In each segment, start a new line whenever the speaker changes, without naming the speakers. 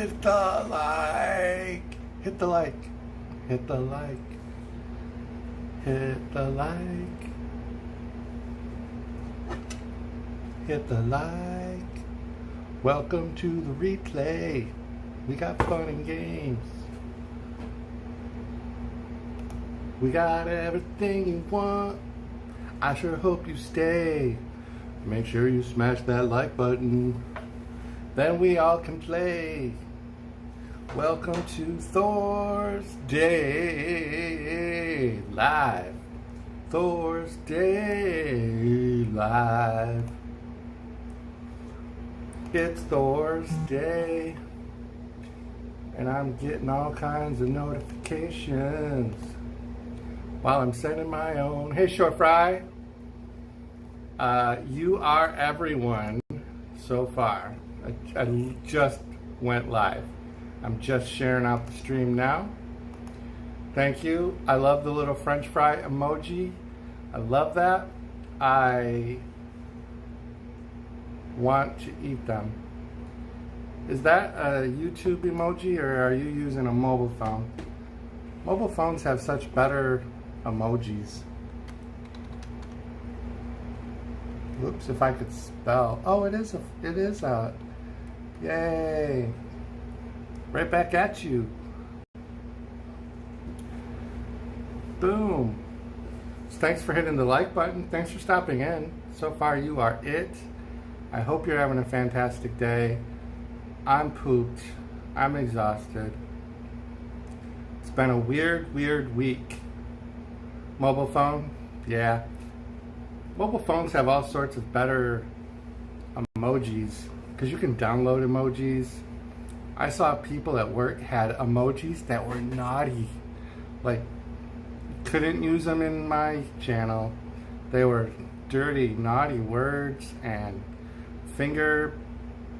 hit the like, hit the like, hit the like, hit the like, hit the like. Welcome to the replay. We got fun and games. We got everything you want. I sure hope you stay. Make sure you smash that like button. Then we all can play. Welcome to THORSDAY Live. THORSDAY Live. It's THORSDAY. And I'm getting all kinds of notifications while I'm sending my own. Hey, Short Fry. You are everyone so far. I just went live. I'm just sharing out the stream now. Thank you. I love the little French fry emoji. I love that. I want to eat them. Is that a YouTube emoji or are you using a mobile phone? Mobile phones have such better emojis. Whoops, if I could spell. Oh, it is a, yay. Right back at you. Boom. So thanks for hitting the like button. Thanks for stopping in. So far you are it. I hope you're having a fantastic day. I'm pooped. I'm exhausted. It's been a weird week. Mobile phone? Yeah. Mobile phones have all sorts of better emojis because you can download emojis. I saw people at work had emojis that were naughty. Like, couldn't use them in my channel. They were dirty, naughty words and finger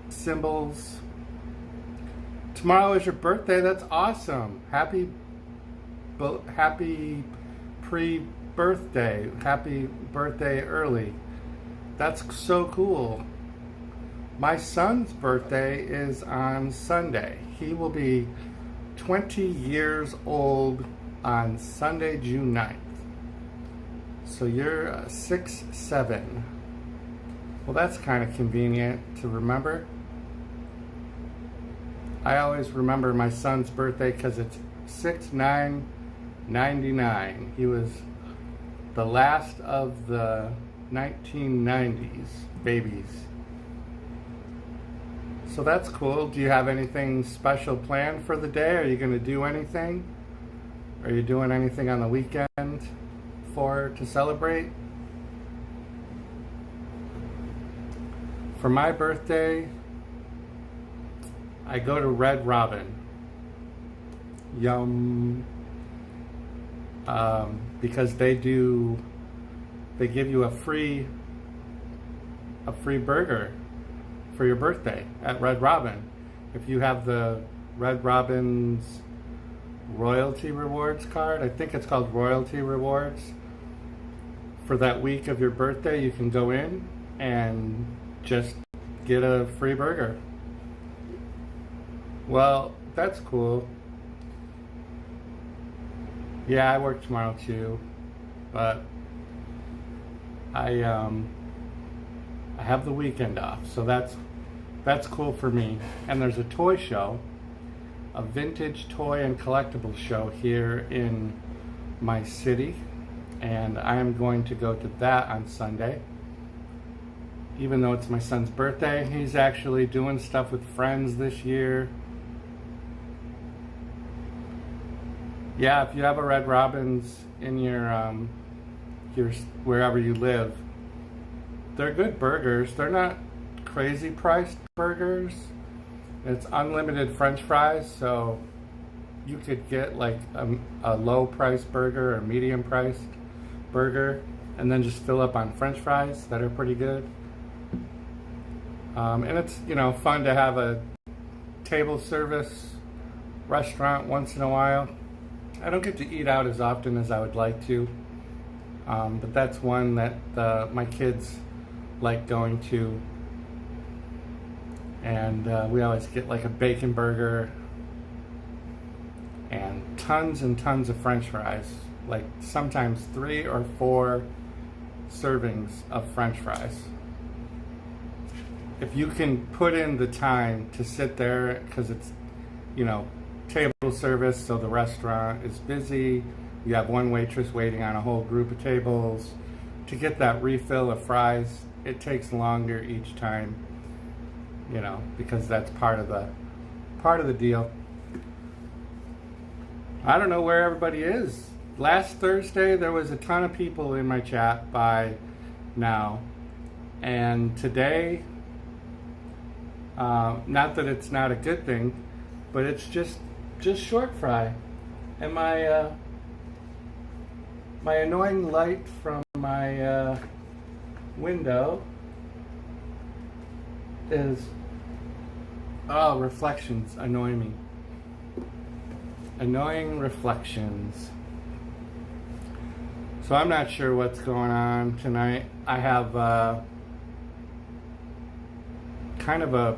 symbols. Tomorrow is your birthday. That's awesome. Happy pre-birthday. Happy birthday early. That's so cool. My son's birthday is on Sunday. He will be 20 years old on Sunday, June 9th. So you're 6, 7. Well, that's kind of convenient to remember. I always remember my son's birthday because it's 6/9/99. He was the last of the 1990s babies. So that's cool. Do you have anything special planned for the day? Are you going to do anything? Are you doing anything on the weekend to celebrate? For my birthday, I go to Red Robin. Yum. Because they give you a free burger for your birthday at Red Robin. If you have the Red Robin's Royalty Rewards card, I think it's called Royalty Rewards, for that week of your birthday, you can go in and just get a free burger. Well, that's cool. Yeah, I work tomorrow too, but I have the weekend off, so that's cool for me. And there's a toy show, a vintage toy and collectible show here in my city, and I am going to go to that on Sunday. Even though it's my son's birthday, he's actually doing stuff with friends this year. Yeah, if you have a Red Robin's in your wherever you live, they're good burgers. They're not crazy priced burgers. It's unlimited French fries, so you could get like a low priced burger or medium priced burger and then just fill up on French fries that are pretty good. And it's, fun to have a table service restaurant once in a while. I don't get to eat out as often as I would like to, but that's one that my kids like going to. And we always get like a bacon burger and tons of French fries, like sometimes 3 or 4 servings of French fries. If you can put in the time to sit there, because it's, you know, table service, so the restaurant is busy, you have one waitress waiting on a whole group of tables, to get that refill of fries, it takes longer each time, you know, because that's part of the deal. I don't know where everybody is. Last Thursday there was a ton of people in my chat by now, and today, not that it's not a good thing, but it's just short fry, and my my annoying light from my window is, oh, reflections annoy me. Annoying reflections. So I'm not sure what's going on tonight. I have kind of a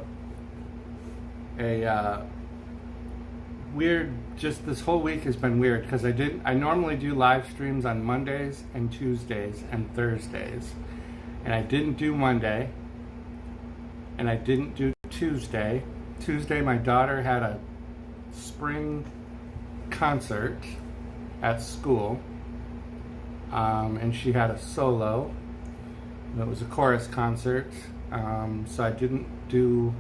weird, just this whole week has been weird because I normally do live streams on Mondays and Tuesdays and Thursdays, and I didn't do Monday and I didn't do Tuesday. Tuesday my daughter had a spring concert at school, and she had a solo. It was a chorus concert, so I didn't do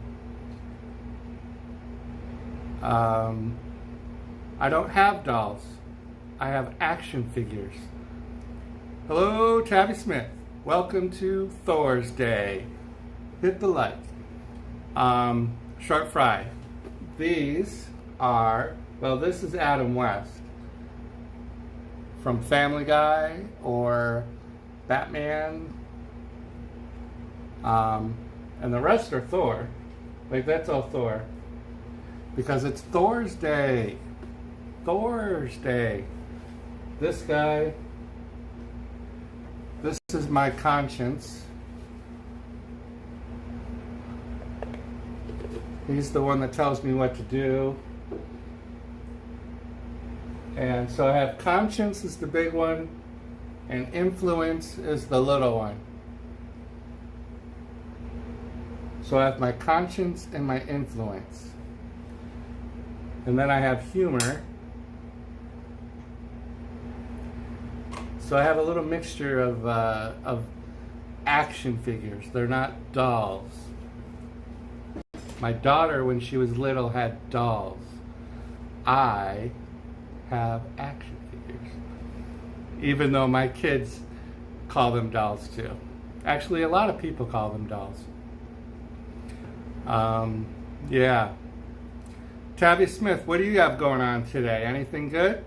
I don't have dolls. I have action figures. Hello, Tabby Smith. Welcome to THORSDAY. Hit the like. Short fry. These are, well, this is Adam West from Family Guy or Batman. And the rest are Thor. Like, that's all Thor. Because it's THORSDAY. THORSDAY. This guy, this is my conscience. He's the one that tells me what to do. And so I have conscience is the big one, and influence is the little one. So I have my conscience and my influence. And then I have humor. So I have a little mixture of action figures. They're not dolls. My daughter, when she was little, had dolls. I have action figures. Even though my kids call them dolls too. Actually, a lot of people call them dolls. Yeah. Tabby Smith, what do you have going on today? Anything good?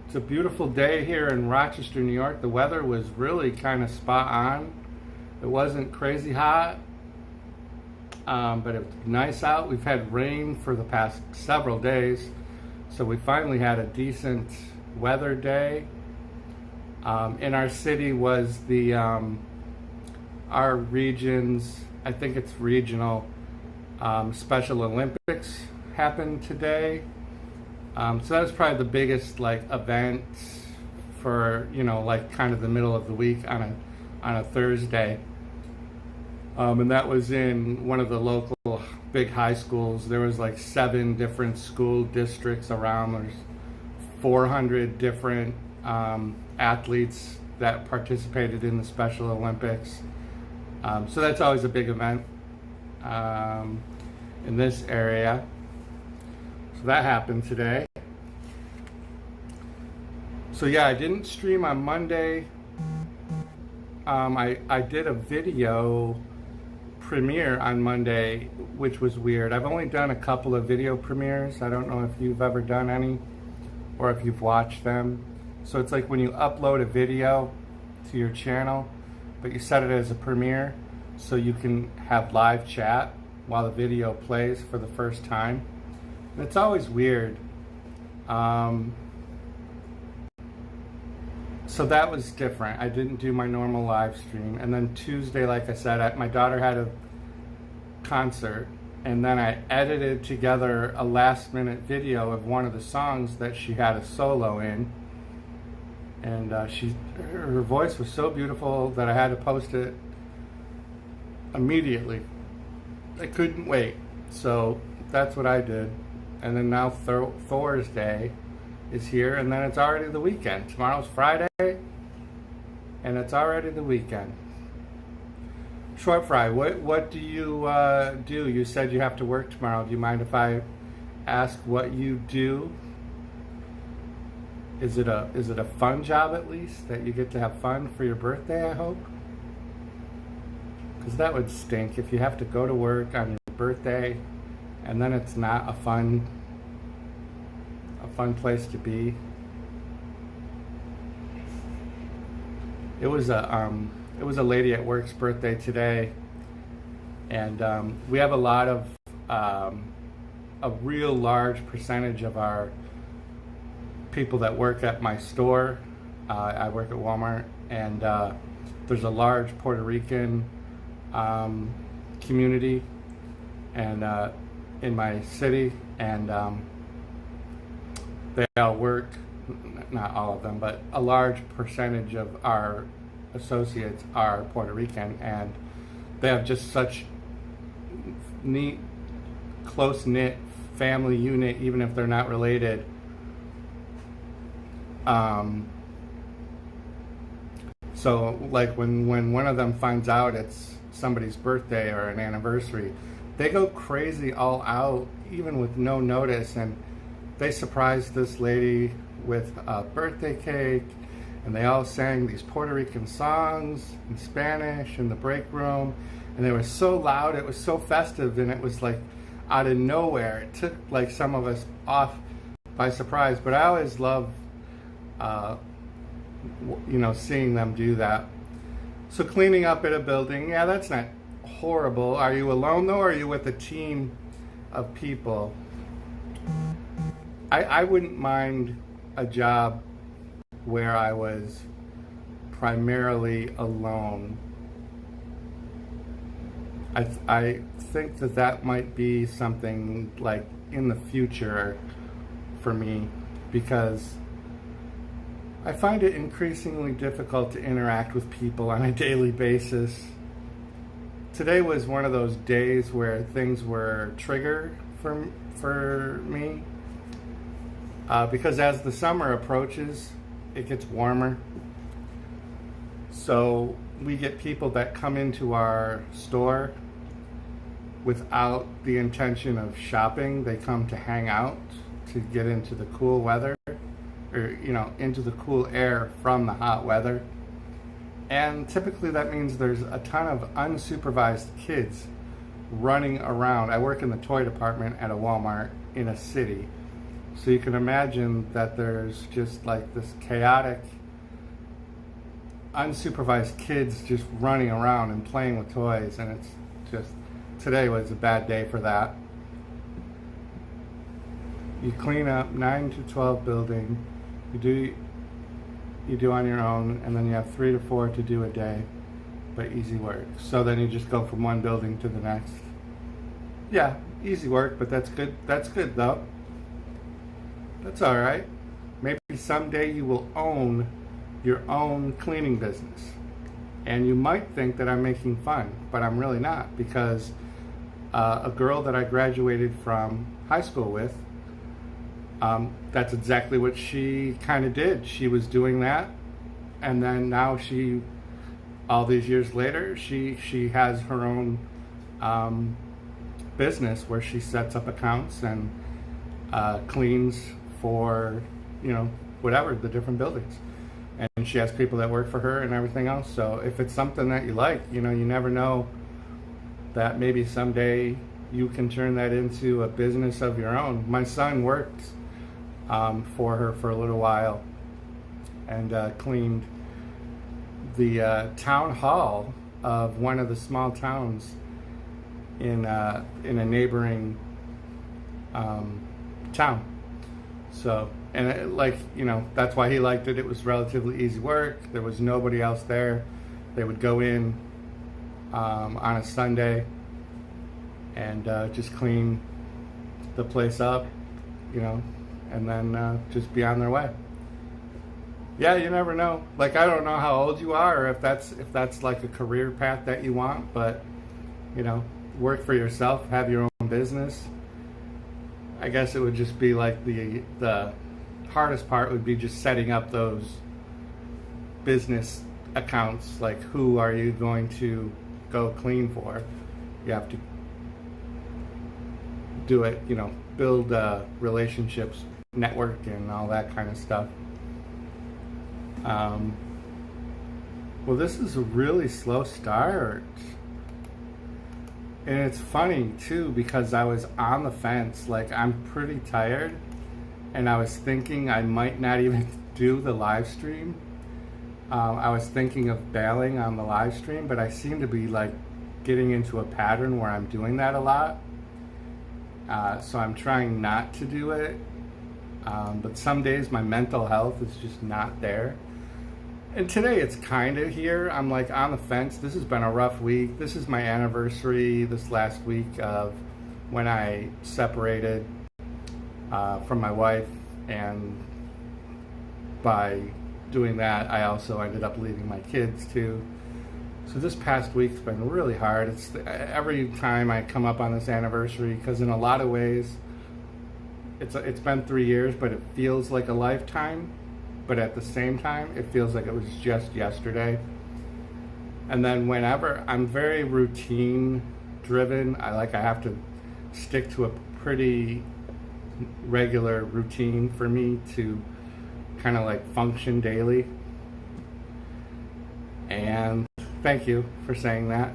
It's a beautiful day here in Rochester, New York. The weather was really kind of spot on. It wasn't crazy hot, but it was nice out. We've had rain for the past several days, so we finally had a decent weather day. In our city was the our region's, I think it's regional, Special Olympics happened today. So that was probably the biggest like event for, you know, like kind of the middle of the week on a Thursday. And that was in one of the local big high schools. There was like 7 different school districts around. There's 400 different athletes that participated in the Special Olympics. So that's always a big event in this area. So that happened today. So yeah, I didn't stream on Monday. I did a video premiere on Monday, which was weird. I've only done a couple of video premieres. I don't know if you've ever done any or if you've watched them. So it's like when you upload a video to your channel, but you set it as a premiere so you can have live chat while the video plays for the first time. And it's always weird. So that was different. I didn't do my normal live stream. And then Tuesday, like I said, my daughter had a concert, and then I edited together a last-minute video of one of the songs that she had a solo in. And her voice was so beautiful that I had to post it immediately. I couldn't wait. So that's what I did. And then now Thursday is here, and then it's already the weekend. Tomorrow's Friday, and it's already the weekend. Short Fry, what do you do? You said you have to work tomorrow. Do you mind if I ask what you do? Is it a fun job at least, that you get to have fun for your birthday, I hope? Because that would stink if you have to go to work on your birthday and then it's not a fun place to be. It was a lady at work's birthday today, and we have a lot of a real large percentage of our people that work at my store. I work at Walmart, and there's a large Puerto Rican community and in my city, and they all work, not all of them, but a large percentage of our associates are Puerto Rican, and they have just such neat, close-knit family unit, even if they're not related. So like when one of them finds out it's somebody's birthday or an anniversary, they go crazy all out, even with no notice, and they surprised this lady with a birthday cake, and they all sang these Puerto Rican songs in Spanish in the break room, and they were so loud, it was so festive, and it was like out of nowhere. It took like some of us off by surprise, but I always love seeing them do that. So cleaning up at a building, yeah, that's not horrible. Are you alone though, or are you with a team of people? I wouldn't mind a job where I was primarily alone. I think that might be something like in the future for me, because I find it increasingly difficult to interact with people on a daily basis. Today was one of those days where things were triggered for me, because as the summer approaches, it gets warmer. So we get people that come into our store without the intention of shopping. They come to hang out, to get into the cool weather, or into the cool air from the hot weather. And typically that means there's a ton of unsupervised kids running around. I work in the toy department at a Walmart in a city, so you can imagine that there's just like this chaotic, unsupervised kids just running around and playing with toys, and it's just, today was a bad day for that. You clean up 9 to 12 building. You do on your own, and then you have 3 to 4 to do a day, but easy work. So then you just go from one building to the next. Yeah, easy work, but that's good. That's good though. That's all right. Maybe someday you will own your own cleaning business, and you might think that I'm making fun, but I'm really not, because a girl that I graduated from high school with, that's exactly what she kind of did. She was doing that, and then now all these years later, she has her own business where she sets up accounts and cleans for whatever, the different buildings, and she has people that work for her and everything else. So if it's something that you like, you never know that maybe someday you can turn that into a business of your own. My son worked for her for a little while, and cleaned the town hall of one of the small towns in a neighboring town. So, and that's why he liked it. It was relatively easy work. There was nobody else there. They would go in on a Sunday, and just clean the place up, you know, and then just be on their way. Yeah, you never know. Like, I don't know how old you are, or if that's like a career path that you want, but you know, work for yourself, have your own business. I guess it would just be like the hardest part would be just setting up those business accounts. Like, who are you going to go clean for? You have to do it, you know, build relationships, network, and all that kind of stuff. Well, this is a really slow start. And it's funny too, because I was on the fence. Like, I'm pretty tired, and I was thinking I might not even do the live stream. I was thinking of bailing on the live stream, but I seem to be like getting into a pattern where I'm doing that a lot. So I'm trying not to do it. But some days my mental health is just not there. And today it's kind of here. I'm like on the fence. This has been a rough week. This is my anniversary this last week of when I separated from my wife, and by doing that I also ended up leaving my kids too. So this past week's been really hard. It's every time I come up on this anniversary, because in a lot of ways it's been 3 years, but it feels like a lifetime. But at the same time, it feels like it was just yesterday. And then whenever I'm very routine driven, I have to stick to a pretty regular routine for me to kind of like function daily. And thank you for saying that.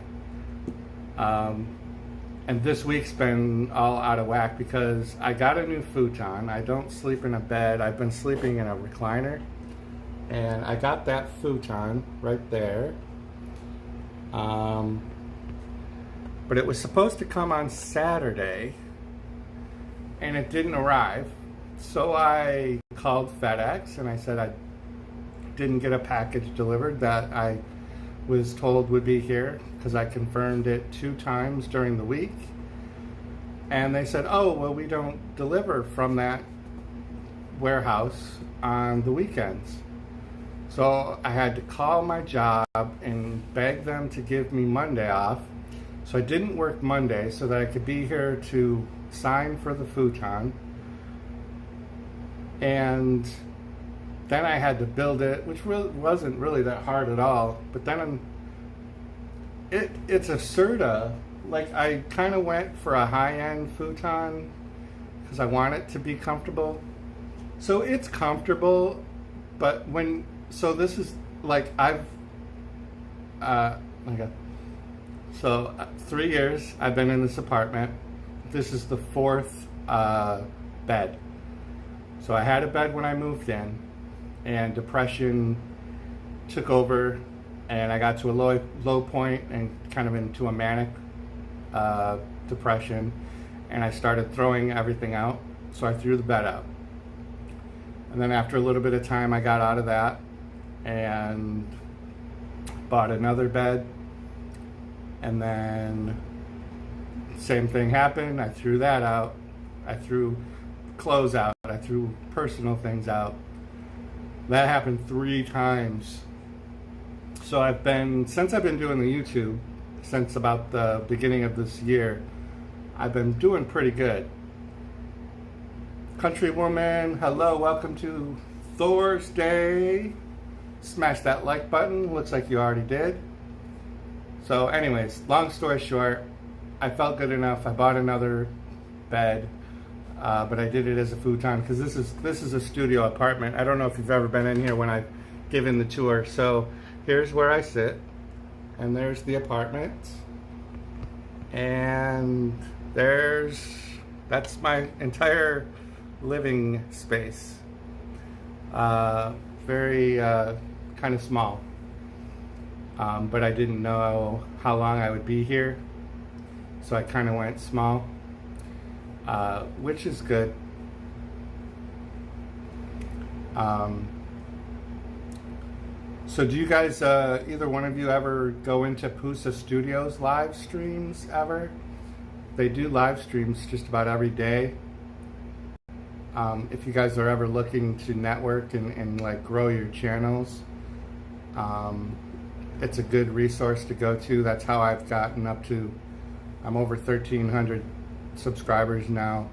And this week's been all out of whack because I got a new futon. I don't sleep in a bed. I've been sleeping in a recliner. And I got that futon right there. But it was supposed to come on Saturday, and it didn't arrive. So I called FedEx and I said I didn't get a package delivered that I was told would be here, because I confirmed it 2 times during the week. And they said, oh, well, we don't deliver from that warehouse on the weekends. So I had to call my job and beg them to give me Monday off. So I didn't work Monday so that I could be here to sign for the futon. And then I had to build it, which really wasn't really that hard at all. But then it's a Serta. Like, I kind of went for a high-end futon because I want it to be comfortable. So it's comfortable, but so this is like so 3 years I've been in this apartment. This is the 4th bed. So I had a bed when I moved in, and depression took over, and I got to a low point and kind of into a manic depression, and I started throwing everything out. So I threw the bed out. And then after a little bit of time, I got out of that and bought another bed. And then same thing happened. I threw that out. I threw clothes out. I threw personal things out. That happened 3 times. So since I've been doing the YouTube, since about the beginning of this year, I've been doing pretty good. Countrywoman, hello, welcome to THORSDAY. Smash that like button. Looks like you already did. So anyways, long story short, I felt good enough. I bought another bed, but I did it as a futon because this is a studio apartment. I don't know if you've ever been in here when I've given the tour. So here's where I sit, and there's the apartment, and that's my entire living space. Very kind of small, but I didn't know how long I would be here, so I kind of went small, which is good. So do you guys, either one of you, ever go into Pusa Studios live streams ever? They do live streams just about every day. If you guys are ever looking to network and like grow your channels, it's a good resource to go to. That's how I've gotten up to, I'm over 1,300 subscribers now.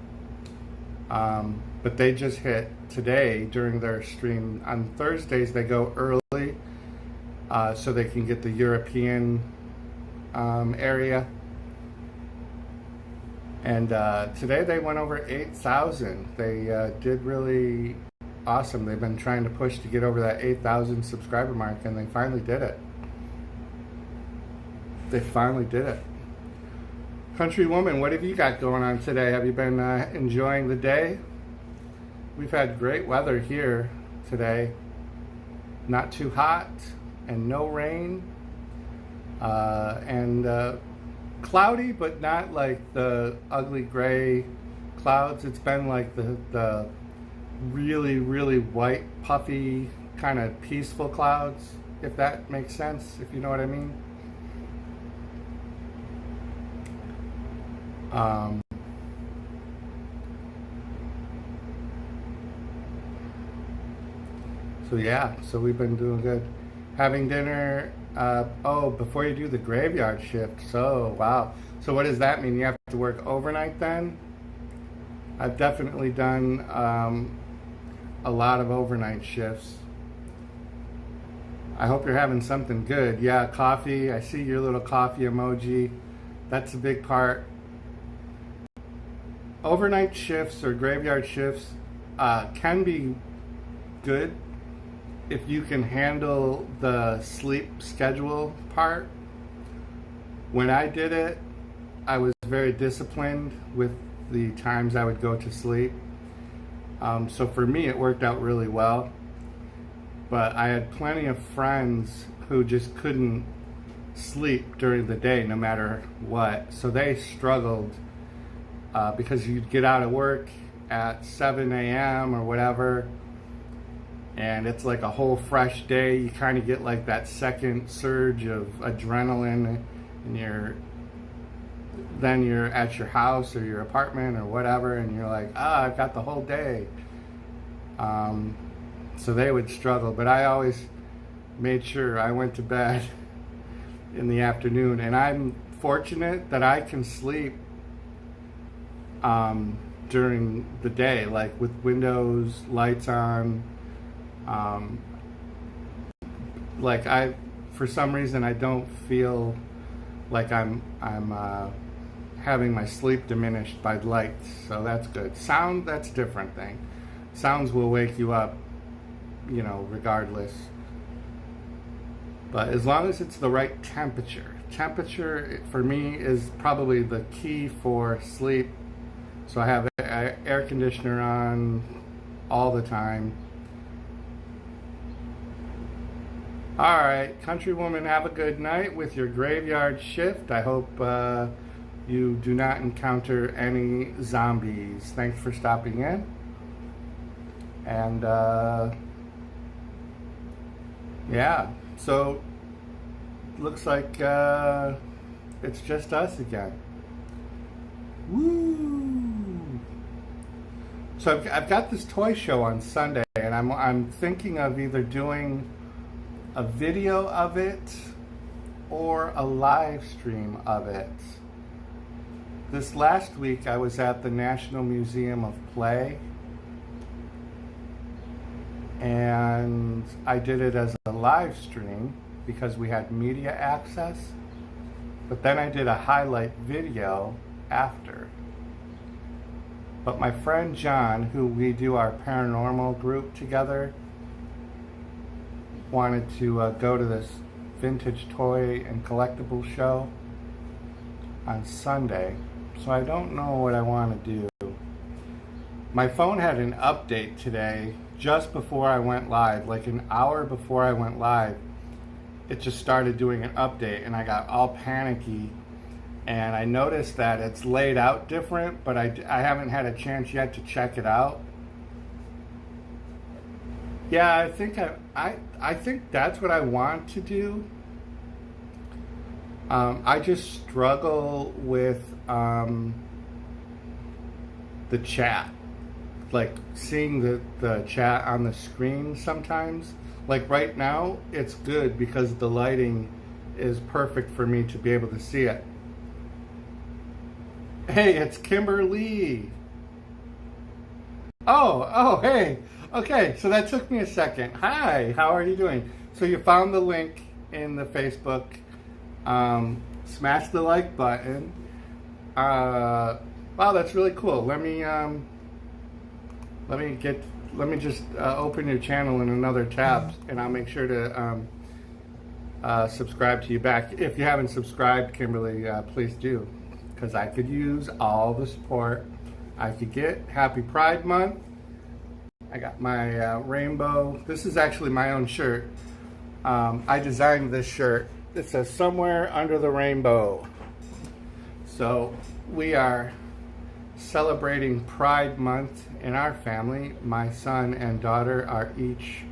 But they just hit today during their stream. On Thursdays they go early, so they can get the European area. And today they went over 8,000. They did really awesome. They've been trying to push to get over that 8,000 subscriber mark, and they finally did it. They finally did it. Country woman, what have you got going on today? Have you been enjoying the day? We've had great weather here today. Not too hot and no rain. And cloudy, but not like the ugly gray clouds. It's been like the really, really white, puffy, kind of peaceful clouds, if that makes sense, if you know what I mean. So yeah, so we've been doing good. Having dinner, oh, before you do the graveyard shift. So, wow. So what does that mean? You have to work overnight then? I've definitely done a lot of overnight shifts. I hope you're having something good. Yeah, coffee. I see your little coffee emoji. That's a big part. Overnight shifts or graveyard shifts can be good if you can handle the sleep schedule part. When I did it, I was very disciplined with the times I would go to sleep. So for me, it worked out really well. But I had plenty of friends who just couldn't sleep during the day, no matter what. So they struggled because you'd get out of work at 7 a.m. or whatever, and it's like a whole fresh day. You kind of get like that second surge of adrenaline, and then you're at your house or your apartment or whatever, and you're like, I've got the whole day. So they would struggle, but I always made sure I went to bed in the afternoon, and I'm fortunate that I can sleep during the day, like with windows, lights on. Like for some reason, I don't feel like I'm having my sleep diminished by lights, so that's good. Sound, that's a different thing. Sounds will wake you up, you know, regardless. But as long as it's the right temperature. Temperature, for me, is probably the key for sleep. So I have air conditioner on all the time. All right, country woman, have a good night with your graveyard shift. I hope you do not encounter any zombies. Thanks for stopping in. And yeah, so looks like it's just us again. Woo! So I've got this toy show on Sunday, and I'm thinking of either doing a video of it or a live stream of it. This last week I was at the National Museum of Play, and I did it as a live stream because we had media access, but then I did a highlight video after. But my friend John, who we do our paranormal group together, wanted to go to this vintage toy and collectible show on Sunday, so I don't know what I want to do. My phone had an update today just before I went live, like an hour before I went live. It just started doing an update, and I got all panicky, and I noticed that it's laid out different, but I haven't had a chance yet to check it out. Yeah, I think I think that's what I want to do. I just struggle with the chat, like seeing the chat on the screen sometimes. Like right now, it's good because the lighting is perfect for me to be able to see it. Hey, it's Kimberly. Oh, hey. Okay, so that took me a second. Hi, how are you doing? So you found the link in the Facebook. Smash the like button. Wow, that's really cool. Let me just open your channel in another tab, and I'll make sure to subscribe to you back. If you haven't subscribed, Kimberly, please do, because I could use all the support I could get. Happy Pride Month. I got my rainbow. This is actually my own shirt. I designed this shirt. It says "Somewhere Under the Rainbow." So we are celebrating Pride Month in our family. My son and daughter are each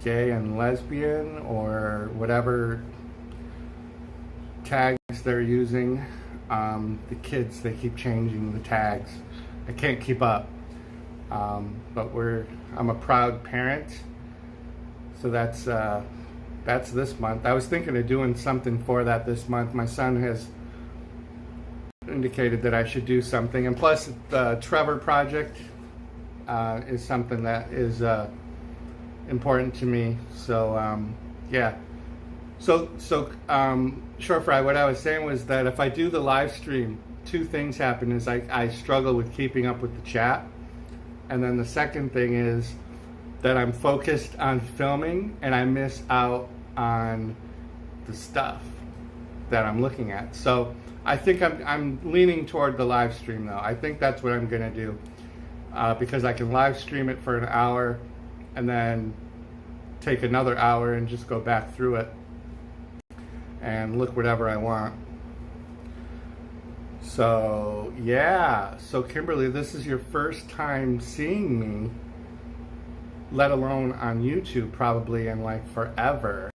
gay and lesbian, or whatever tags they're using. The kids, they keep changing the tags. I can't keep up. But I'm a proud parent. So that's this month. I was thinking of doing something for that this month. My son has indicated that I should do something, and plus the Trevor Project is something that is important to me. So yeah. So Short Fry, what I was saying was that if I do the live stream, two things happen. Is I struggle with keeping up with the chat, and then the second thing is that I'm focused on filming and I miss out on the stuff that I'm looking at. So I think I'm leaning toward the live stream though. I think that's what I'm gonna do, because I can live stream it for an hour and then take another hour and just go back through it and look whatever I want. So yeah, so Kimberly, this is your first time seeing me, let alone on YouTube, probably in like forever.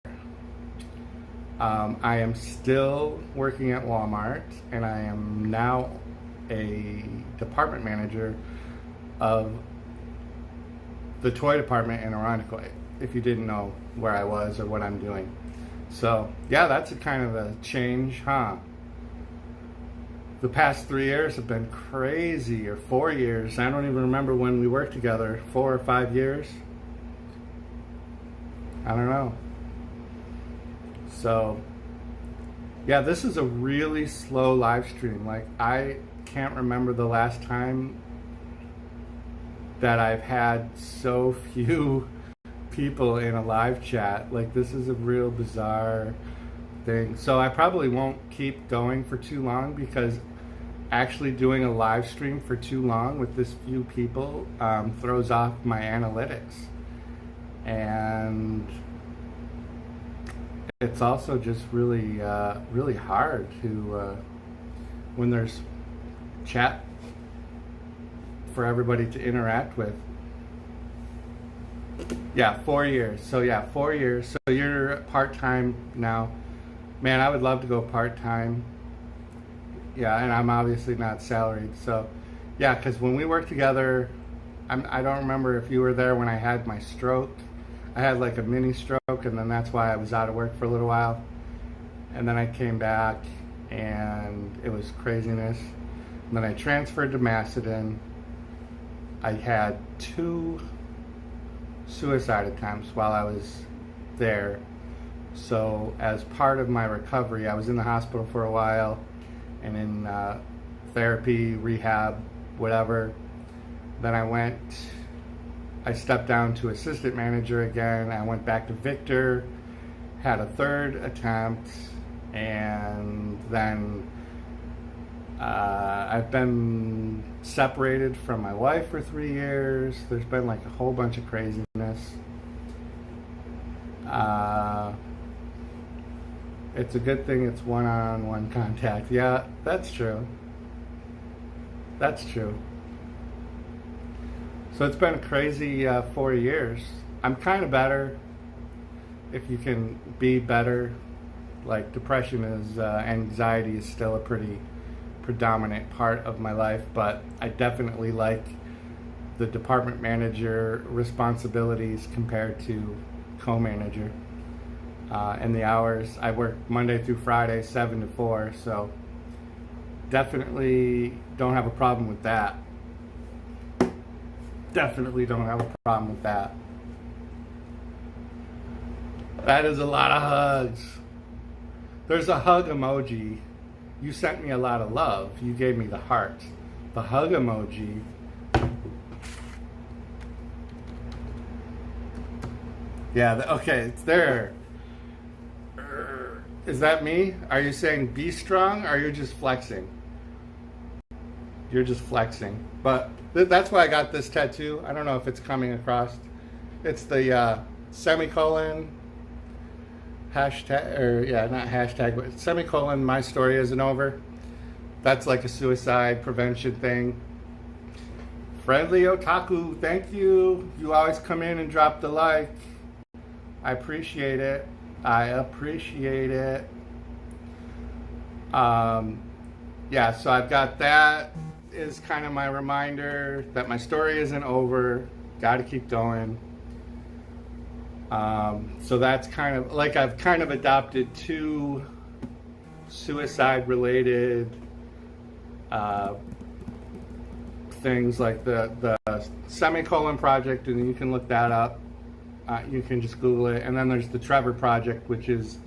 I am still working at Walmart, and I am now a department manager of the toy department in Irondequoit, if you didn't know where I was or what I'm doing. So yeah, that's a kind of a change, huh? The past 3 years have been crazy, or 4 years. I don't even remember when we worked together. 4 or 5 years? I don't know. So yeah, this is a really slow live stream. Like, I can't remember the last time that I've had so few people in a live chat. Like, this is a real bizarre thing. So I probably won't keep going for too long, because actually doing a live stream for too long with this few people throws off my analytics. And it's also just really really hard to when there's chat for everybody to interact with. Yeah, 4 years. So yeah, 4 years. So you're part-time now. Man, I would love to go part-time. Yeah, and I'm obviously not salaried. So yeah, because when we worked together, I don't remember if you were there when I had my stroke. I had like a mini stroke, and then that's why I was out of work for a little while. And then I came back, and it was craziness. And then I transferred to Macedon. I had 2 suicide attempts while I was there. So as part of my recovery, I was in the hospital for a while, and in therapy, rehab, whatever. Then I stepped down to assistant manager again. I went back to Victor, had a 3rd attempt, and then I've been separated from my wife for 3 years. There's been like a whole bunch of craziness. It's a good thing it's one-on-one contact. Yeah, that's true. That's true. So it's been a crazy 4 years. I'm kind of better, if you can be better, Like depression is, anxiety is still a pretty predominant part of my life, but I definitely like the department manager responsibilities compared to co-manager. And the hours, I work Monday through Friday, 7 to 4, so definitely don't have a problem with that. Definitely don't have a problem with that. That is a lot of hugs. There's a hug emoji. You sent me a lot of love. You gave me the heart. The hug emoji. Yeah, okay, it's there. Is that me? Are you saying be strong, or are you just flexing? You're just flexing. But that's why I got this tattoo. I don't know if it's coming across. It's the semicolon, hashtag, or yeah, not hashtag, but semicolon, my story isn't over. That's like a suicide prevention thing. Friendly Otaku, thank you. You always come in and drop the like. I appreciate it. I appreciate it. Yeah, so I've got that is kind of my reminder that my story isn't over. Got to keep going. So that's kind of like I've kind of adopted two suicide related things, like the semicolon project, and you can look that up. You can just Google it. And then there's the Trevor Project, which is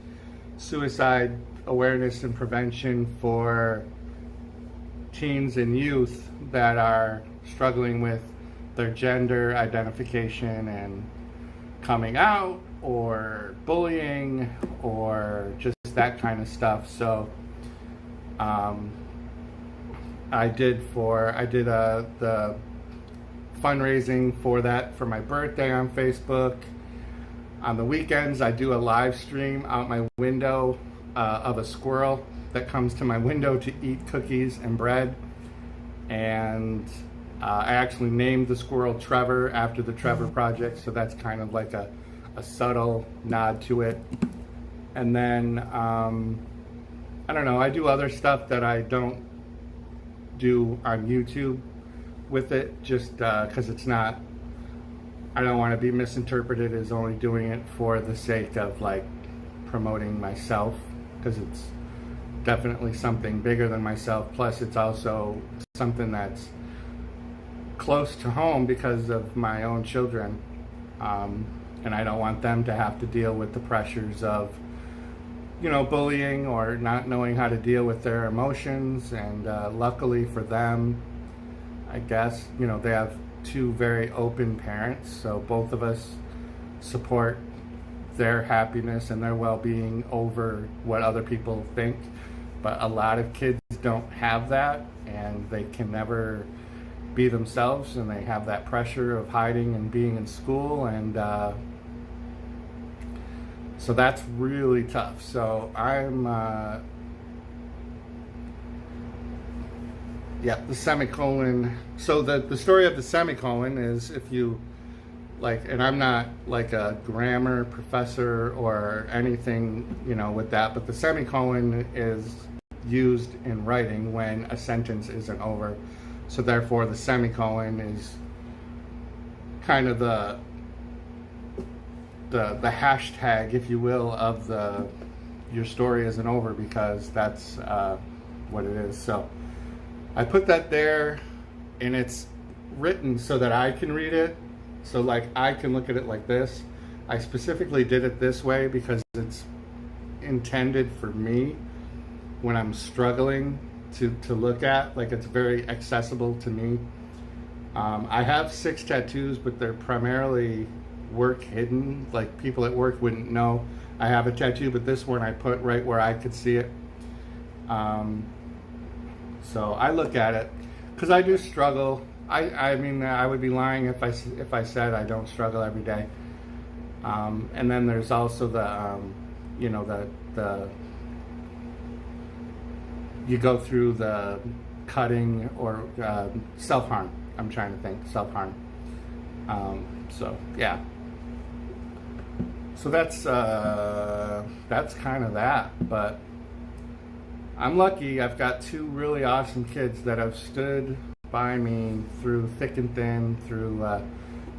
suicide awareness and prevention for teens and youth that are struggling with their gender identification and coming out, or bullying, or just that kind of stuff. So I did the fundraising for that for my birthday on Facebook. On the weekends, I do a live stream out my window of a squirrel that comes to my window to eat cookies and bread. And I actually named the squirrel Trevor after the Trevor Project, so that's kind of like a subtle nod to it. And then, I don't know, I do other stuff that I don't do on YouTube with it, just because it's not, I don't want to be misinterpreted as only doing it for the sake of like promoting myself, because it's definitely something bigger than myself. Plus it's also something that's close to home because of my own children, and I don't want them to have to deal with the pressures of, you know, bullying or not knowing how to deal with their emotions. And luckily for them, I guess, you know, they have two very open parents, so both of us support their happiness and their well-being over what other people think. But a lot of kids don't have that, and they can never be themselves, and they have that pressure of hiding and being in school, and so that's really tough. So I'm yeah, the semicolon. So the story of the semicolon is, if you like, and I'm not like a grammar professor or anything, you know, with that, but the semicolon is used in writing when a sentence isn't over. So therefore the semicolon is kind of the hashtag, if you will, of your story isn't over, because that's what it is. So I put that there, and it's written so that I can read it. So like I can look at it like this. I specifically did it this way because it's intended for me when I'm struggling to look at. Like, it's very accessible to me. I have 6 tattoos, but they're primarily work hidden. Like, people at work wouldn't know I have a tattoo, but this one I put right where I could see it. So I look at it because I do struggle. I mean, I would be lying if I said I don't struggle every day. And then there's also the you know, the you go through the cutting or self-harm. I'm trying to think, self-harm. So yeah. So that's kind of that. But I'm lucky. I've got two really awesome kids that have stood by me through thick and thin.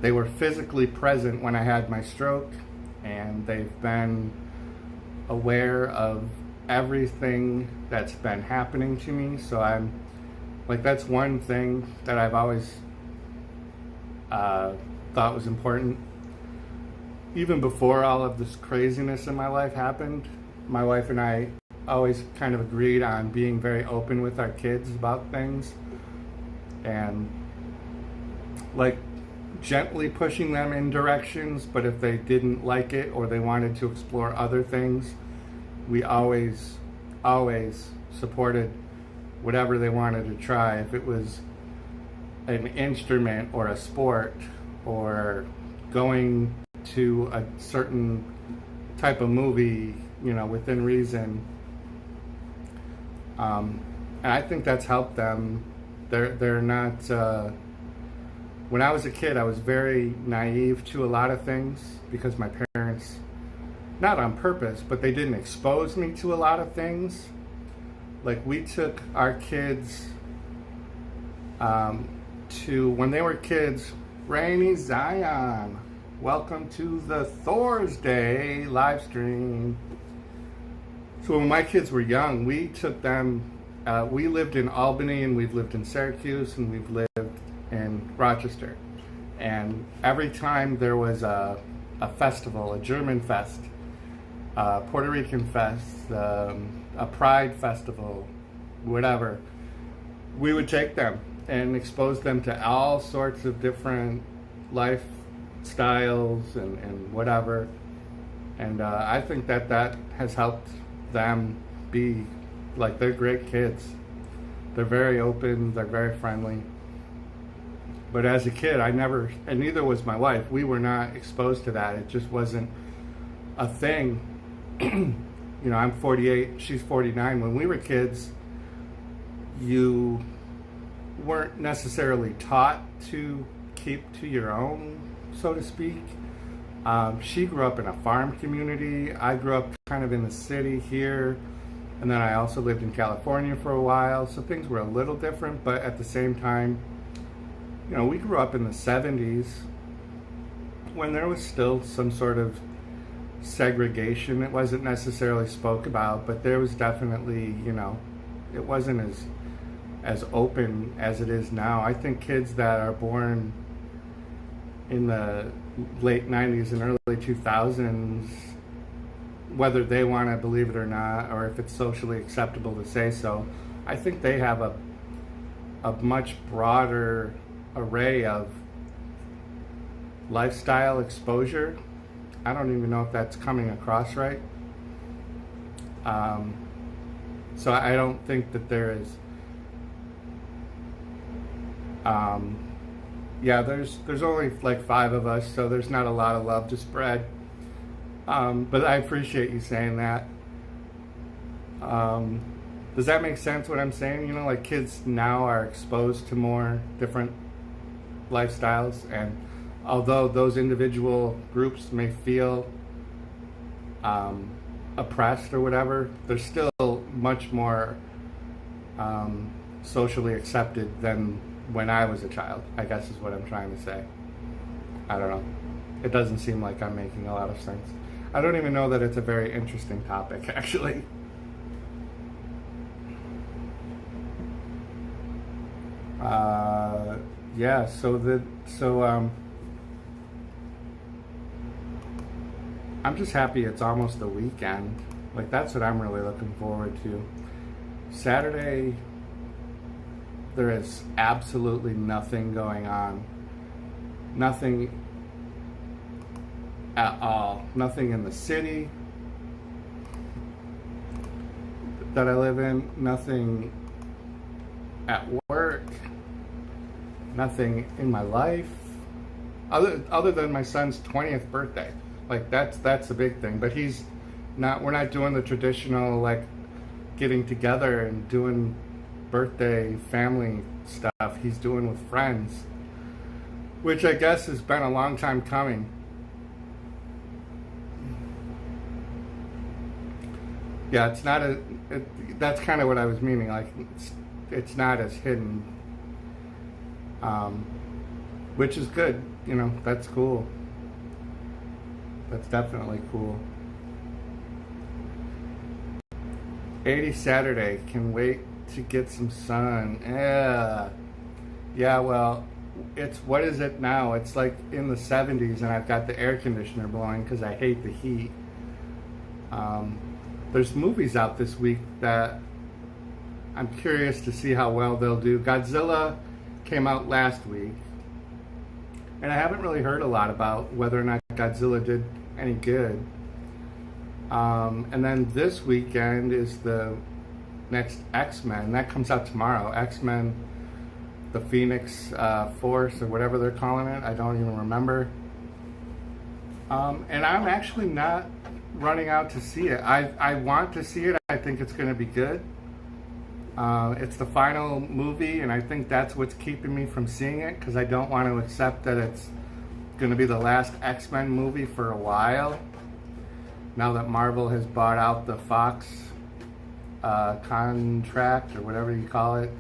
They were physically present when I had my stroke, and they've been aware of everything that's been happening to me. So I'm like, that's one thing that I've always thought was important. Even before all of this craziness in my life happened, my wife and I always kind of agreed on being very open with our kids about things, and like gently pushing them in directions, but if they didn't like it or they wanted to explore other things, we always supported whatever they wanted to try. If it was an instrument or a sport or going to a certain type of movie, within reason. And I think that's helped them. They're not, when I was a kid, I was very naive to a lot of things because my parents, not on purpose, but they didn't expose me to a lot of things. Like, we took our kids to, when they were kids, Rainy Zion, welcome to the THORSDAY live stream. So when my kids were young, we took them, we lived in Albany, and we've lived in Syracuse, and we've lived in Rochester. And every time there was a festival, a German fest, Puerto Rican fest, a Pride festival, whatever, we would take them and expose them to all sorts of different lifestyles and whatever. And I think that has helped them be, like, they're great kids. They're very open, they're very friendly. But as a kid, I never, and neither was my wife, we were not exposed to that. It just wasn't a thing. I'm 48, she's 49. When we were kids, you weren't necessarily taught to keep to your own, so to speak. She grew up in a farm community. I grew up kind of in the city here, and then I also lived in California for a while, so things were a little different. But at the same time, we grew up in the 70s when there was still some sort of segregation. It wasn't necessarily spoke about, but there was definitely, it wasn't as open as it is now. I think kids that are born in the late 90s and early 2000s, whether they want to believe it or not, or if it's socially acceptable to say so, I think they have a much broader array of lifestyle exposure. I don't even know if that's coming across right. So I don't think that there is, there's only like 5 of us, so there's not a lot of love to spread. But I appreciate you saying that. Does that make sense what I'm saying? Like, kids now are exposed to more different lifestyles, and although those individual groups may feel oppressed or whatever, they're still much more socially accepted than when I was a child, I guess is what I'm trying to say. I don't know. It doesn't seem like I'm making a lot of sense. I don't even know that it's a very interesting topic, actually. I'm just happy it's almost the weekend. Like, that's what I'm really looking forward to. Saturday, there is absolutely nothing going on. Nothing at all. Nothing in the city that I live in. Nothing at work. Nothing in my life. Other than my son's 20th birthday. Like, that's a big thing. But we're not doing the traditional, like, getting together and doing birthday family stuff. He's doing with friends, which I guess has been a long time coming. Yeah, it's not that's kind of what I was meaning. Like, it's not as hidden, um, which is good. You know, that's cool. That's definitely cool. 80 Saturday. Can wait to get some sun. Yeah. Well, it's, what is it now? It's like in the 70s, and I've got the air conditioner blowing because I hate the heat. There's movies out this week that I'm curious to see how well they'll do. Godzilla came out last week, and I haven't really heard a lot about whether or not Godzilla did any good. And then this weekend is the next X-Men. That comes out tomorrow. X-Men, the Phoenix Force, or whatever they're calling it. I don't even remember. And I'm actually not running out to see it. I want to see it. I think it's going to be good. It's the final movie, and I think that's what's keeping me from seeing it, because I don't want to accept that it's going to be the last X-Men movie for a while. Now that Marvel has bought out the Fox contract, or whatever you call it,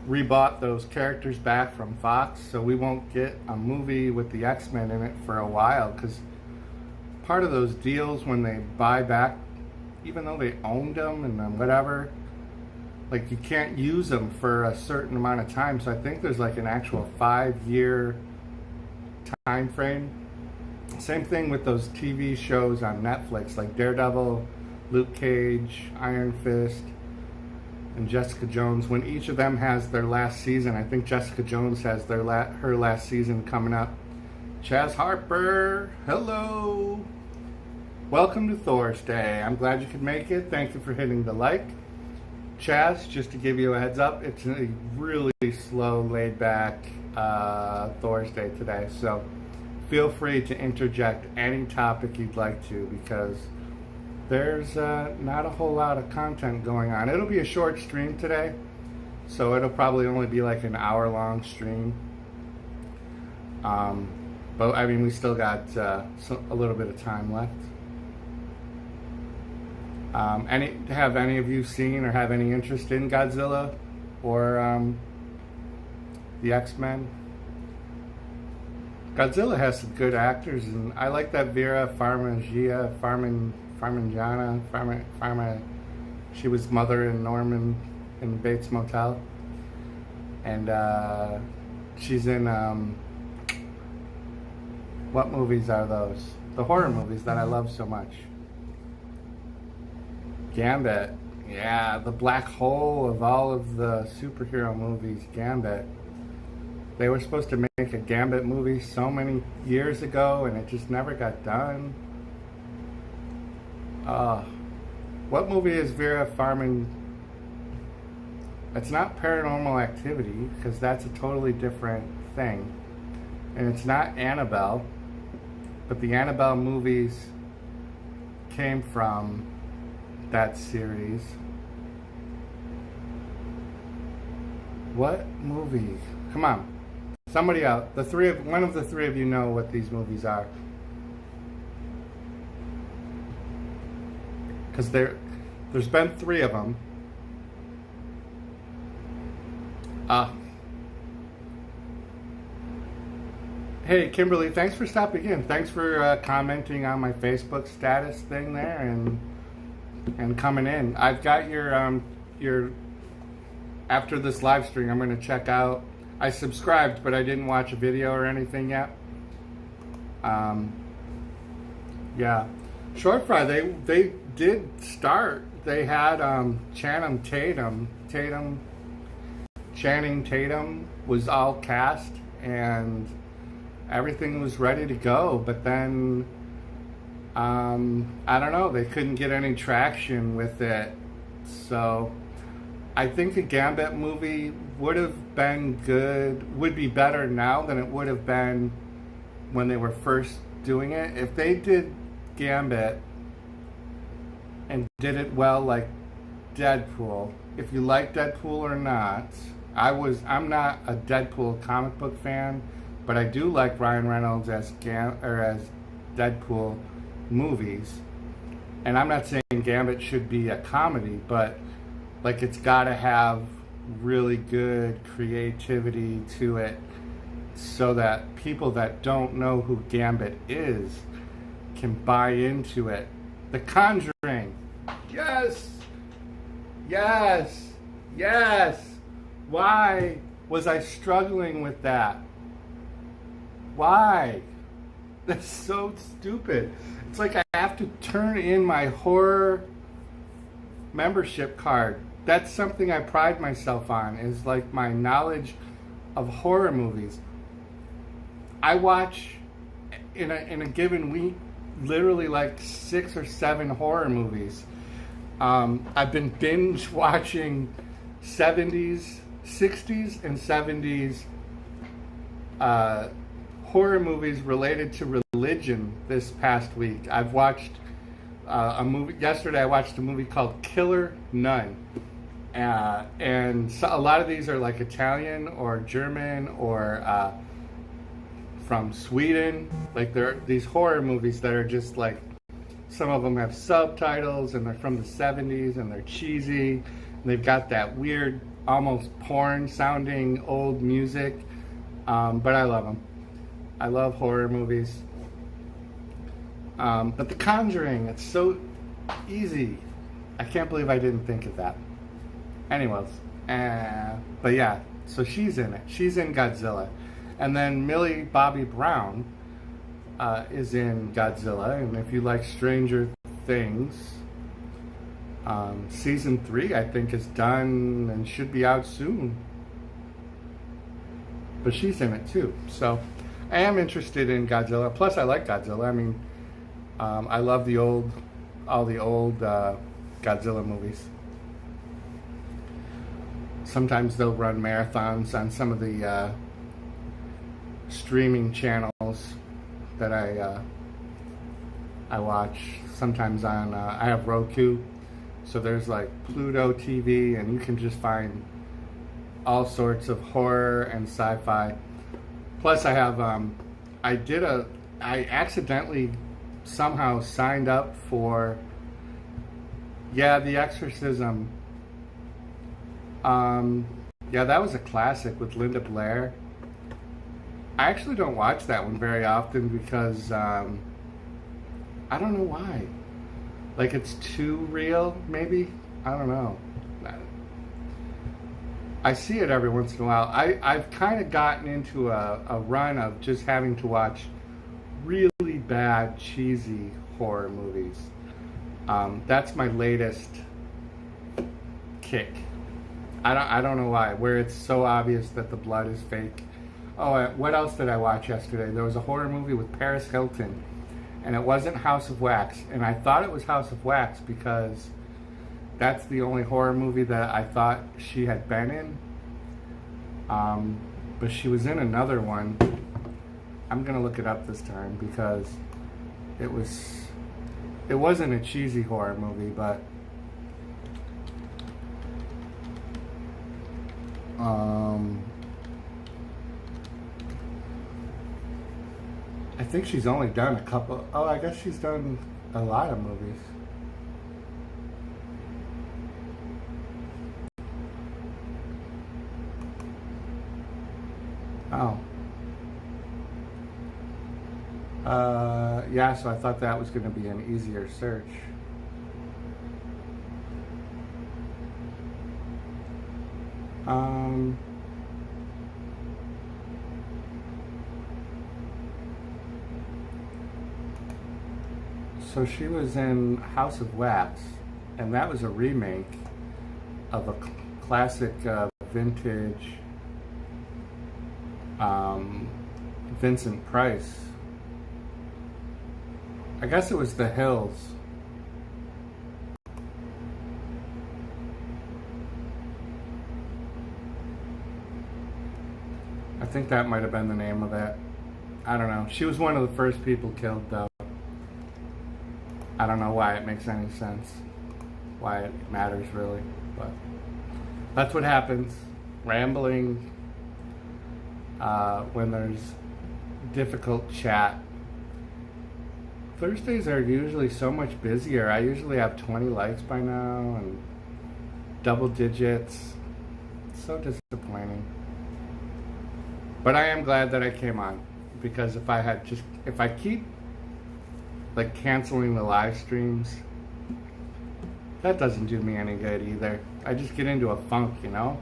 rebought those characters back from Fox, so we won't get a movie with the X-Men in it for a while, because part of those deals when they buy back, even though they owned them and then whatever, like, you can't use them for a certain amount of time. So I think there's like an actual 5-year time frame. Same thing with those TV shows on Netflix, like Daredevil, Luke Cage, Iron Fist, and Jessica Jones. When each of them has their last season, I think Jessica Jones has her last season coming up. Chaz Harper, hello. Welcome to THORSDAY. I'm glad you could make it. Thank you for hitting the like. Chaz, just to give you a heads up, it's a really slow, laid back THORSDAY today. So feel free to interject any topic you'd like to, because there's not a whole lot of content going on. It'll be a short stream today, so it'll probably only be like an hour-long stream. But I mean, we still got a little bit of time left. Have any of you seen or have any interest in Godzilla or the X-Men? Godzilla has some good actors, and I like that Vera Farmiga, she was Mother in Norman in Bates Motel, and she's in what movies are those? The horror movies that I love so much. Gambit, yeah, the black hole of all of the superhero movies, Gambit. They were supposed to make a Gambit movie so many years ago, and it just never got done. What movie is Vera Farmiga? It's not Paranormal Activity, because that's a totally different thing. And it's not Annabelle, but the Annabelle movies came from that series. What movie? Come on. Somebody out. One of the three of you know what these movies are. Because there's been 3 of them. Hey, Kimberly, thanks for stopping in. Thanks for commenting on my Facebook status thing there and coming in. I've got your after this live stream, I'm going to check out. I subscribed, but I didn't watch a video or anything yet. Yeah, Short Fry. They did start. They had Channing Tatum was all cast, and everything was ready to go. But then I don't know. They couldn't get any traction with it, so I think a Gambit movie would have been good, would be better now than it would have been when they were first doing it. If they did Gambit and did it well, like Deadpool, if you like Deadpool or not, I'm not a Deadpool comic book fan, but I do like Ryan Reynolds as Deadpool movies. And I'm not saying Gambit should be a comedy, but like it's got to have really good creativity to it so that people that don't know who Gambit is can buy into it. The Conjuring. Yes. Yes. Yes. Why was I struggling with that? Why? That's so stupid. It's like I have to turn in my horror membership card. That's something I pride myself on, is like my knowledge of horror movies. I watch in a given week literally like 6 or 7 horror movies. I've been binge watching 60s and 70s horror movies related to religion this past week. I've watched a movie. Yesterday I watched a movie called Killer Nun. And so a lot of these are like Italian or German or from Sweden. Like there are these horror movies that are just like, some of them have subtitles and they're from the 70s and they're cheesy. And they've got that weird, almost porn sounding old music. But I love them. I love horror movies. But The Conjuring, it's so easy. I can't believe I didn't think of that. Anyways, but yeah, so she's in it. She's in Godzilla. And then Millie Bobby Brown is in Godzilla. And if you like Stranger Things, season 3 I think is done and should be out soon. But she's in it too. So I am interested in Godzilla. Plus I like Godzilla. I mean, I love all the old Godzilla movies. Sometimes they'll run marathons on some of the streaming channels that I watch. Sometimes on I have Roku, so there's like Pluto TV, and you can just find all sorts of horror and sci-fi. Plus, I have I accidentally somehow signed up for The Exorcism. Yeah, that was a classic with Linda Blair. I actually don't watch that one very often because I don't know why. Like it's too real, maybe? I don't know. I see it every once in a while. I've kind of gotten into a run of just having to watch really bad, cheesy horror movies. That's my latest kick. I don't know why, where it's so obvious that the blood is fake. Oh, what else did I watch yesterday? There was a horror movie with Paris Hilton, and it wasn't House of Wax. And I thought it was House of Wax because that's the only horror movie that I thought she had been in. But she was in another one. I'm gonna look it up this time because it wasn't a cheesy horror movie, but I think she's only done a couple. Oh, I guess she's done a lot of movies. Oh. Yeah, so I thought that was going to be an easier search. So she was in House of Wax, and that was a remake of a classic vintage Vincent Price. I guess it was The Hills. I think that might have been the name of it. I don't know. She was one of the first people killed, though. I don't know why it makes any sense, why it matters really, but that's what happens. Rambling when there's difficult chat. Thursdays are usually so much busier. I usually have 20 likes by now and double digits. It's so disappointing. But I am glad that I came on, because if I keep like canceling the live streams, that doesn't do me any good either. I just get into a funk, you know?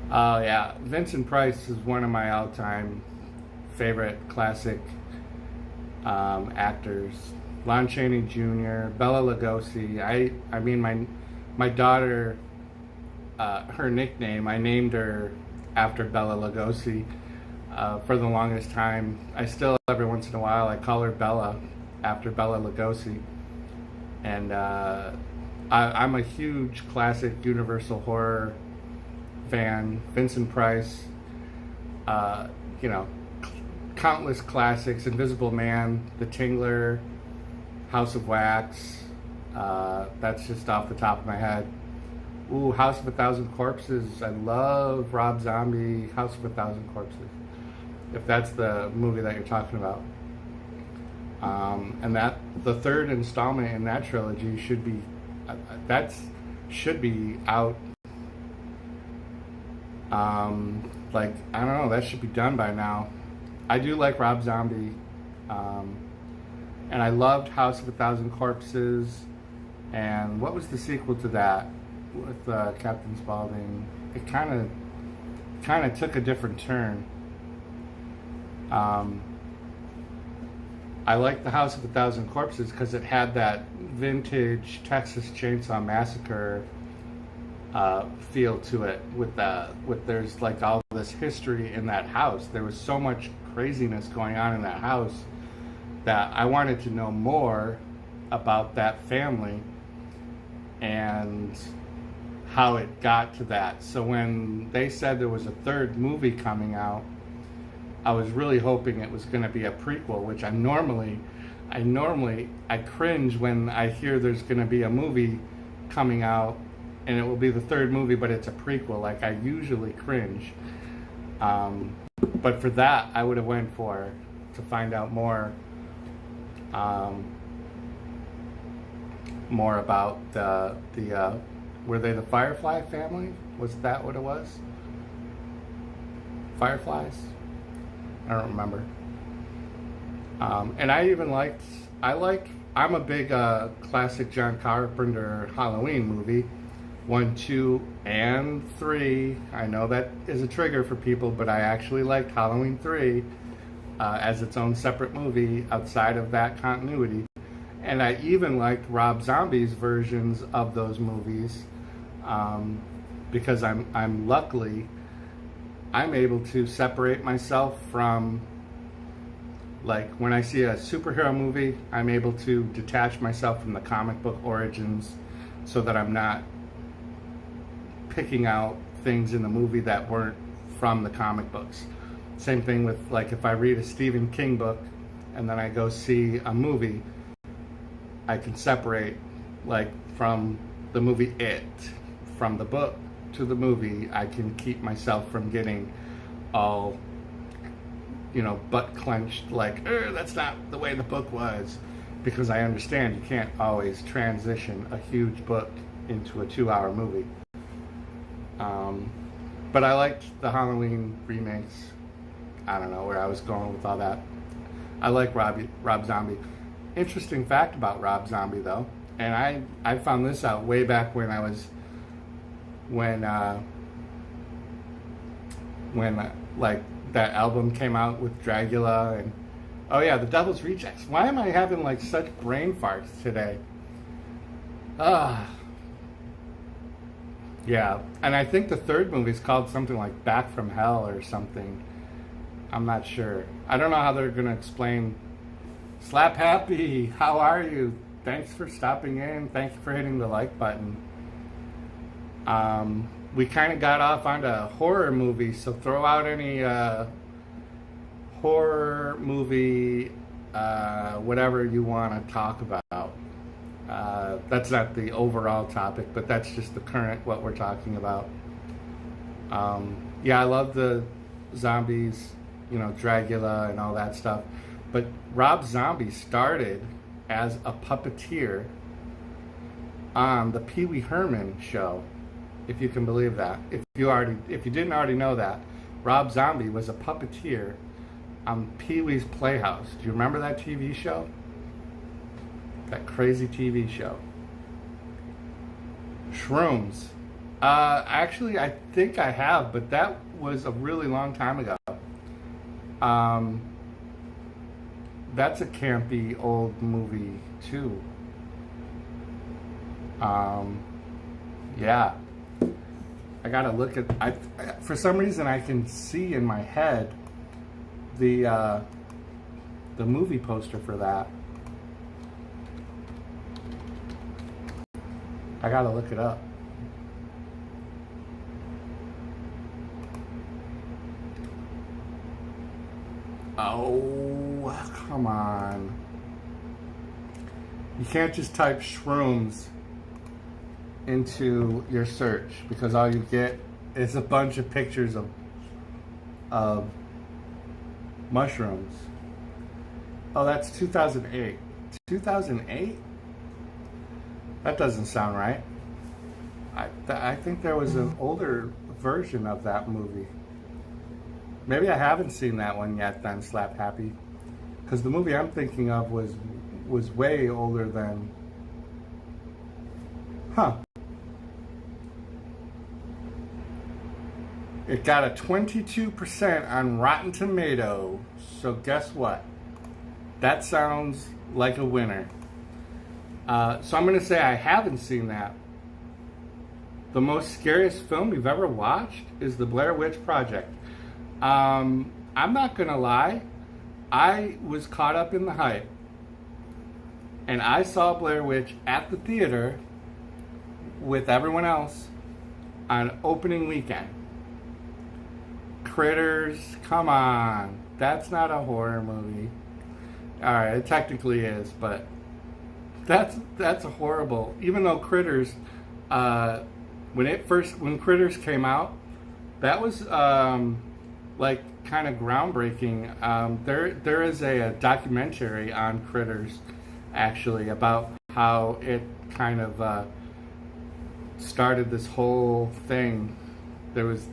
Oh yeah, Vincent Price is one of my all-time favorite classic actors. Lon Chaney Jr., Bela Lugosi. I mean, my daughter, her nickname, I named her after Bela Lugosi for the longest time. I still, every once in a while, I call her Bella after Bela Lugosi. And I'm a huge classic Universal horror fan. Vincent Price, you know, countless classics: Invisible Man, The Tingler, House of Wax. That's just off the top of my head. Ooh, House of a Thousand Corpses. I love Rob Zombie. House of a Thousand Corpses, if that's the movie that you're talking about. And that the third installment in that trilogy should be out. Like, I don't know, that should be done by now. I do like Rob Zombie, and I loved House of a Thousand Corpses. And what was the sequel to that with Captain Spaulding? It kind of took a different turn. I liked the House of a Thousand Corpses because it had that vintage Texas Chainsaw Massacre feel to it. With there's like all this history in that house. There was so much craziness going on in that house that I wanted to know more about that family and how it got to that. So when they said there was a third movie coming out, I was really hoping it was going to be a prequel, which I normally cringe when I hear there's going to be a movie coming out and it will be the third movie, but it's a prequel. Like, I usually cringe. But for that, I would have went to find out more about the were they the Firefly family? Was that what it was? Fireflies? I don't remember. And I'm a big classic John Carpenter Halloween movie. 1, 2, and 3. I know that is a trigger for people, but I actually liked Halloween 3 as its own separate movie outside of that continuity. And I even liked Rob Zombie's versions of those movies because I'm luckily able to separate myself from, like, when I see a superhero movie, I'm able to detach myself from the comic book origins so that I'm not picking out things in the movie that weren't from the comic books. Same thing with, like, if I read a Stephen King book and then I go see a movie, I can separate, like, from the movie It, from the book to the movie. I can keep myself from getting all, you know, butt clenched, like, that's not the way the book was, because I understand you can't always transition a huge book into a 2-hour movie. But I liked the Halloween remakes. I don't know where I was going with all that. I like Rob Zombie. Interesting fact about Rob Zombie, though, and I found this out way back when like that album came out with Dracula and oh yeah, The Devil's Rejects. Why am I having like such brain farts today? Yeah, and I think the third movie is called something like Back from Hell or something. I'm not sure. I don't know how they're going to explain. Slap Happy, how are you? Thanks for stopping in. Thank you for hitting the like button. We kind of got off onto horror movies, so throw out any horror movie, whatever you want to talk about. That's not the overall topic, but that's just the current, what we're talking about. Yeah, I love the zombies. you know, Dracula and all that stuff. But Rob Zombie started as a puppeteer on the Pee Wee Herman show, if you can believe that. If you didn't already know that, Rob Zombie was a puppeteer on Pee Wee's Playhouse. Do you remember that TV show? That crazy TV show. Shrooms. Actually, I think I have, but that was a really long time ago. That's a campy old movie too. Yeah. I gotta look at. For some reason, I can see in my head the movie poster for that. I gotta look it up. Oh, come on. You can't just type shrooms into your search, because all you get is a bunch of pictures of mushrooms. Oh, that's 2008. 2008? That doesn't sound right. I think there was an older version of that movie. Maybe I haven't seen that one yet then, Slap Happy. Because the movie I'm thinking of was way older than... Huh. It got a 22% on Rotten Tomato. So guess what? That sounds like a winner. So I'm going to say I haven't seen that. The most scariest film you've ever watched is The Blair Witch Project. I'm not going to lie. I was caught up in the hype. And I saw Blair Witch at the theater with everyone else on opening weekend. Critters, come on. That's not a horror movie. Alright, it technically is, but that's a horrible. Even though Critters, when Critters came out, that was like kind of groundbreaking. There is a documentary on Critters, actually, about how it kind of started this whole thing. There was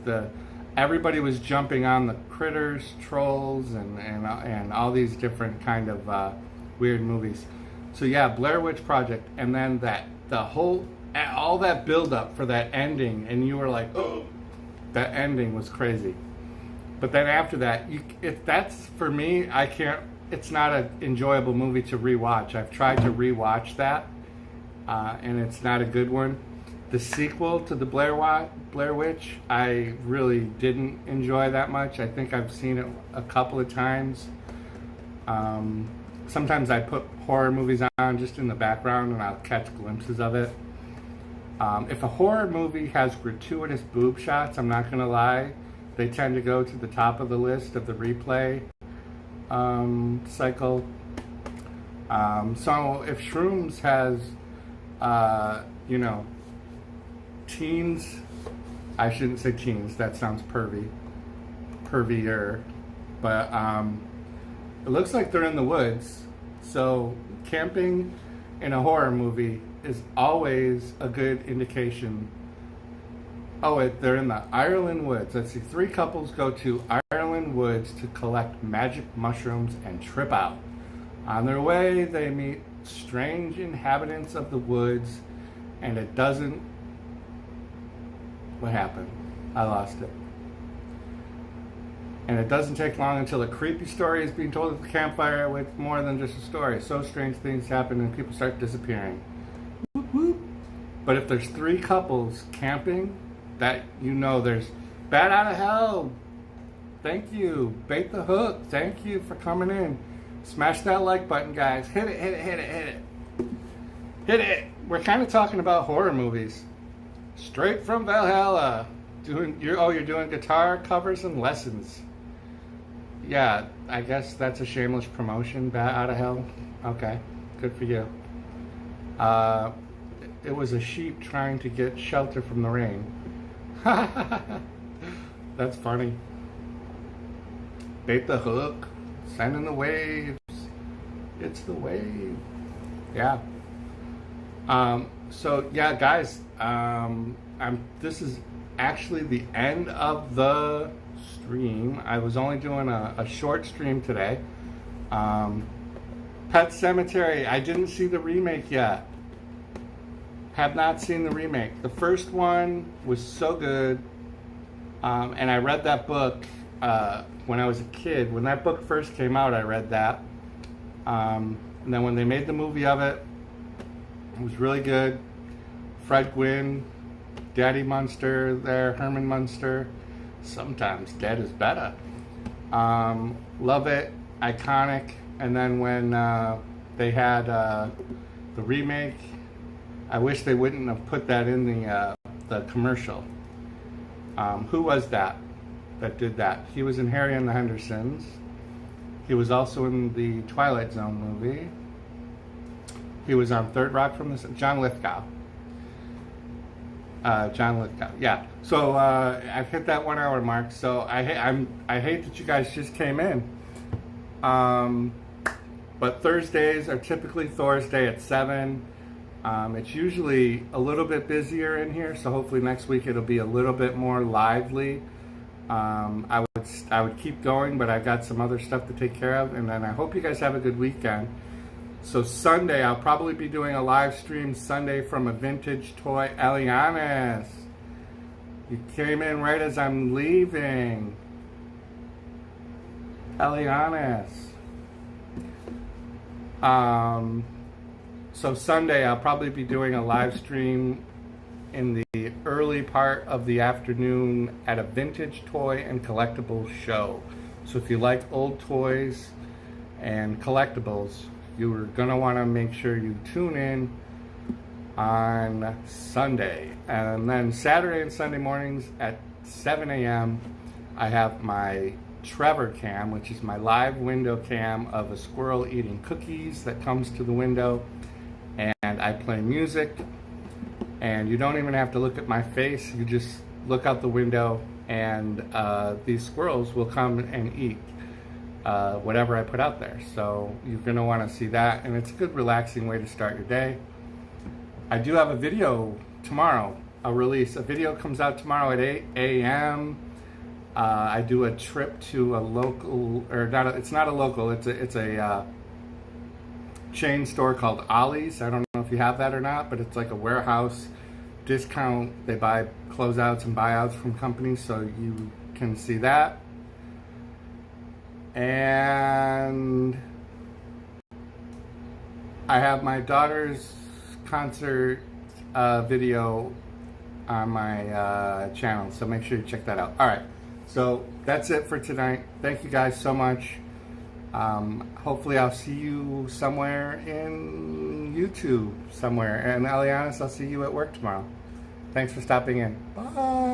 everybody was jumping on the Critters, Trolls, and all these different kind of weird movies. So yeah, Blair Witch Project, and then all that build up for that ending, and you were like, oh, that ending was crazy. But then after that, that's for me, I can't. It's not an enjoyable movie to rewatch. I've tried to rewatch that, and it's not a good one. The sequel to the Blair Witch, I really didn't enjoy that much. I think I've seen it a couple of times. Sometimes I put horror movies on just in the background and I'll catch glimpses of it. If a horror movie has gratuitous boob shots, I'm not going to lie, they tend to go to the top of the list of the replay cycle. So if Shrooms has, teens, I shouldn't say teens, that sounds pervier, but it looks like they're in the woods. So camping in a horror movie is always a good indication. Oh, wait, they're in the Ireland woods. Let's see, 3 couples go to Ireland woods to collect magic mushrooms and trip out. On their way, they meet strange inhabitants of the woods, and it doesn't... What happened? I lost it. And it doesn't take long until a creepy story is being told at the campfire with more than just a story. So strange things happen and people start disappearing. Whoop, whoop. But if there's 3 couples camping, that there's Bat Out of Hell. Thank you. Bait the Hook. Thank you for coming in. Smash that like button, guys. Hit it, hit it, hit it, hit it. Hit it. We're kind of talking about horror movies. Straight from Valhalla. You're doing guitar covers and lessons. Yeah, I guess that's a shameless promotion. Bat Out of Hell. Okay, good for you. It was a sheep trying to get shelter from the rain. That's funny. bait the hook, sending the waves. It's the wave. Yeah. So yeah, guys, this is actually the end of the stream. I was only doing a short stream today. Pet Cemetery, I didn't see the remake yet. Have not seen the remake. The first one was so good, and I read that book when I was a kid. When that book first came out, I read that. And then when they made the movie of it, it was really good. Fred Gwynn, Daddy Munster there, Herman Munster. Sometimes dead is better. Love it, iconic. And then when they had the remake, I wish they wouldn't have put that in the commercial. Who was that did that? He was in Harry and the Hendersons. He was also in the Twilight Zone movie. He was on Third Rock from the Sun. John Lithgow. John Lithgow. Yeah. So I've hit that 1 hour mark. So I hate that you guys just came in. But Thursdays are typically THORSDAY at 7. It's usually a little bit busier in here, so hopefully next week it'll be a little bit more lively. I would keep going, but I've got some other stuff to take care of, and then I hope you guys have a good weekend. So Sunday, I'll probably be doing a live stream Sunday from a vintage toy. Elianis, you came in right as I'm leaving. Elianis. So Sunday, I'll probably be doing a live stream in the early part of the afternoon at a vintage toy and collectibles show. So if you like old toys and collectibles, you're gonna want to make sure you tune in on Sunday. And then Saturday and Sunday mornings at 7 a.m. I have my Trevor cam, which is my live window cam of a squirrel eating cookies that comes to the window, and I play music, and you don't even have to look at my face. You just look out the window, and these squirrels will come and eat whatever I put out there. So you're going to want to see that, and it's a good relaxing way to start your day. I do have a video tomorrow, a release. A video comes out tomorrow at 8 a.m. I do a trip to a local, or not, it's not a local, it's a chain store called Ollie's. I don't know if you have that or not, but it's like a warehouse discount. They buy closeouts and buyouts from companies, so you can see that. And I have my daughter's concert video on my channel, so make sure you check that out. All right, so that's it for tonight. Thank you guys so much. Hopefully I'll see you somewhere in YouTube somewhere. And Elianis, I'll see you at work tomorrow. Thanks for stopping in. Bye.